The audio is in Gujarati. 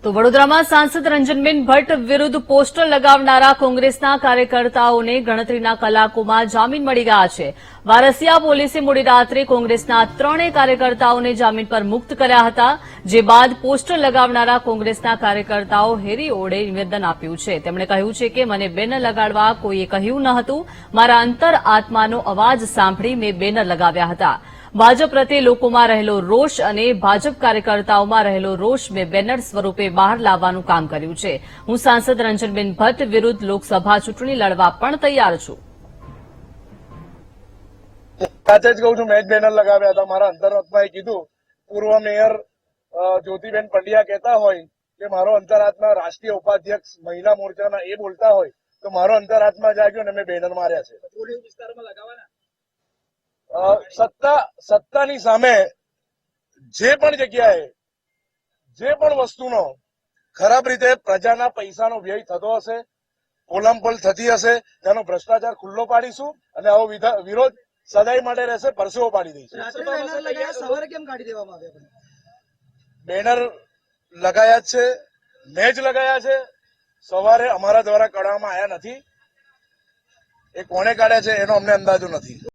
તો વડોદરામાં સાંસદ રંજનબેન ભટ્ટ વિરુદ્ધ પોસ્ટર લગાવનારા કોંગ્રેસના કાર્યકર્તાઓને ગણતરીના કલાકોમાં જામીન મળી ગયા છે. વારસિયા પોલીસે મોડી રાત્રે કોંગ્રેસના 3 કાર્યકર્તાઓને જામીન પર મુક્ત કર્યા હતા, જે બાદ પોસ્ટર લગાવનારા કોંગ્રેસના કાર્યકર્તાઓ હેરી ઓળે નિવેદન આપ્યું છે. તેમણે કહ્યું છે કે મને બેનર લગાડવા કોઈએ કહ્યું ન હતું. મારા અંતર આત્માનો અવાજ સાંભળી મેં બેનર લગાવ્યા હતા. ભાજપ પ્રત્યે લોકોમાં રહેલો રોષ અને ભાજપ કાર્યકર્તાઓમાં રહેલો રોષ મેં બેનર સ્વરૂપે બહાર લાવવાનું કામ કર્યું છે. હું સાંસદ રંજનબેન ભટ્ટ વિરુદ્ધ લોકસભા ચૂંટણી લડવા પણ તૈયાર છું. સાથે જ કહું છું, મેં જ બેનર લગાવ્યા હતા. મારા અંતરાત્માએ કીધું. પૂર્વ મેયર જ્યોતિબેન પંડ્યા કહેતા હોય કે મારો અંતરાત્મા રાષ્ટ્રીય ઉપાધ્યક્ષ મહિલા મોરચાના એ બોલતા હોય તો મારો અંતરાત્મા જાગ્યો અને મેં બેનર માર્યા છે. સત્તાની સામે જે પણ જગ્યાએ જે પણ વસ્તુનો ખરાબ રીતે પ્રજાના પૈસાનો વ્યય થતો હશે, પોલામપોલ થતી હશે, તેનો ભ્રષ્ટાચાર ખુલ્લો પાડીશું અને આવો વિરોધ સદાય માટે રહેશે. પરસેવો પાડી દઈશું. બેનર લગાયા જ છે, મેં જ લગાયા છે. સવારે અમારા દ્વારા કાઢવામાં આવ્યા નથી. એ કોણે કાઢ્યા છે એનો અમને અંદાજો નથી.